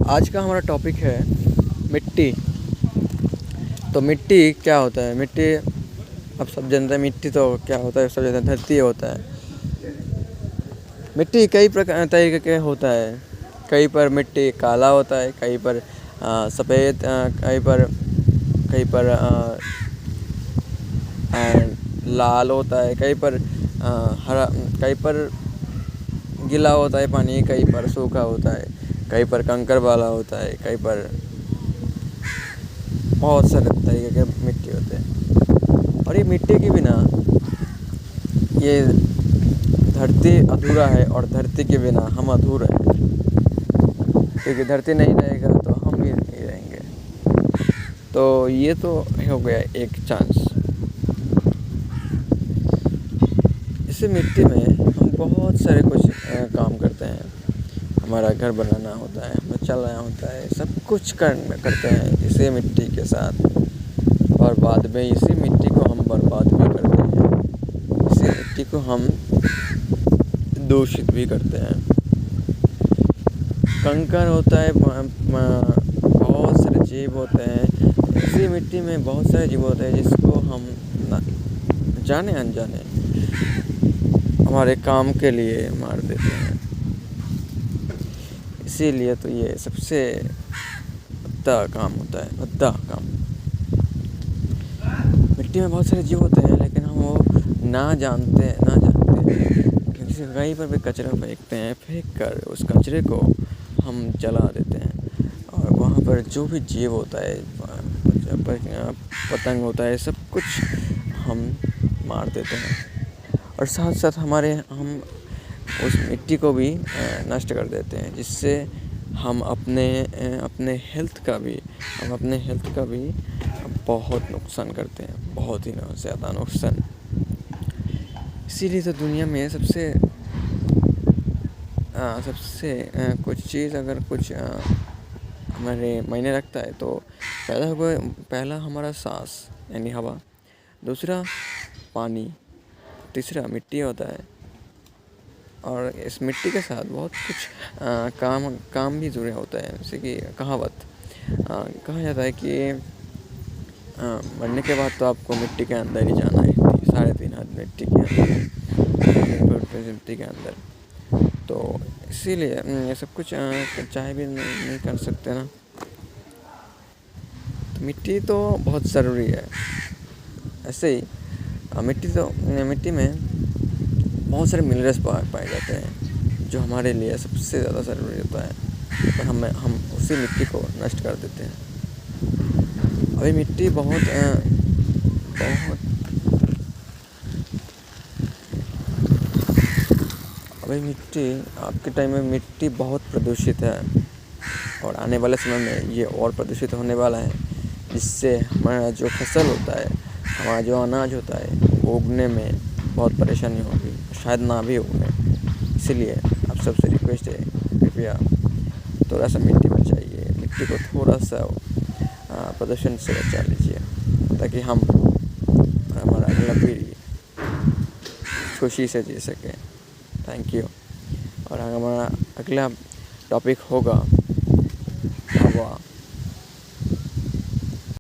آج کا ہمارا ٹاپک ہے مٹی۔ تو مٹی کیا ہوتا ہے؟ مٹی اب سب جانتے ہیں مٹی تو کیا ہوتا ہے، سب جانتے ہیں دھرتی ہوتا ہے۔ مٹی کئی طریقے کے ہوتا ہے، کہیں پر مٹی کالا ہوتا ہے، کہیں پر سفید، کہیں پر لال ہوتا ہے، کہیں پر ہرا، کہیں پر گیلا ہوتا ہے پانی، کہیں پر سوکھا ہوتا ہے، کہیں پر کنکر والا ہوتا ہے، کہیں پر بہت سارے طریقے کے مٹی ہوتے ہیں۔ اور یہ مٹی کے بنا یہ دھرتی ادھورا ہے، اور دھرتی کے بنا ہم ادھورا ہیں، کیونکہ دھرتی نہیں رہے گا تو ہم بھی نہیں رہیں گے۔ تو یہ تو ہو گیا ایک چانس۔ اس مٹی میں ہم بہت سارے کچھ کام کرتے ہیں۔ ہمارا گھر بنانا ہوتا ہے، ہمیں چلانا ہوتا ہے، سب کچھ کرتے ہیں اسی مٹی کے ساتھ، اور بعد میں اسی مٹی کو ہم برباد بھی کرتے ہیں، اسی مٹی کو ہم دوشت بھی کرتے ہیں۔ کنکر ہوتا ہے، بہت سارے جیو ہوتے ہیں اسی مٹی میں، بہت سارے جیو ہوتے ہیں جس کو ہم جانے انجانے ہمارے کام کے لیے مار دیتے ہیں۔ اسی لیے تو یہ سب سے بھدا کام ہوتا ہے، بھدا کام۔ مٹی میں بہت سارے جیو ہوتے ہیں، لیکن ہم وہ نہ جانتے کہیں پر بھی کچرا پھینکتے ہیں، پھینک کر اس کچرے کو ہم جلا دیتے ہیں، اور وہاں پر جو بھی جیو ہوتا ہے، پتنگ ہوتا ہے، سب کچھ ہم مار دیتے ہیں، اور ساتھ ساتھ ہم اس مٹی کو بھی نشٹ کر دیتے ہیں، جس سے ہم اپنے ہیلتھ کا بھی بہت نقصان کرتے ہیں، بہت ہی زیادہ نقصان۔ اسی لیے تو دنیا میں سب سے کچھ چیز اگر کچھ ہمارے معنی رکھتا ہے تو پہلا ہمارا سانس یعنی ہوا، دوسرا پانی، تیسرا مٹی ہوتا ہے۔ اور اس مٹی کے ساتھ بہت کچھ کام بھی جڑے ہوتا ہے، جیسے کہ کہا جاتا ہے کہ مرنے کے بعد تو آپ کو مٹی کے اندر ہی جانا ہے، 3.5 ہاتھ مٹی کے اندر۔ تو اسی لیے یہ سب کچھ چاہے بھی نہیں کر سکتے نا۔ تو مٹی تو بہت ضروری ہے۔ ایسے ہی مٹی میں بہت سارے منرلس پائے جاتے ہیں جو ہمارے لیے سب سے زیادہ ضروری ہوتا ہے، پر ہم اسی مٹی کو نشٹ کر دیتے ہیں۔ ابھی مٹی آپ کے ٹائم میں مٹی بہت پردوشت ہے، اور آنے والے سمے میں یہ اور پردوشت ہونے والا ہے، جس سے ہمارا جو فصل ہوتا ہے، ہمارا جو اناج ہوتا ہے، اگنے میں بہت پریشانی ہوگی، شاید نہ بھی اگنے۔ اسی لیے آپ سب سے ریکویسٹ ہے، کرپیا تھوڑا سا مٹی بچائیے، مٹی کو تھوڑا سا پردوشن سے بچا لیجیے، تاکہ ہم اور ہمارا اگلا پیڑھی خوشی سے جی سکیں۔ Thank you. اور ہمارا اگلا ٹاپک ہوگا ہوا۔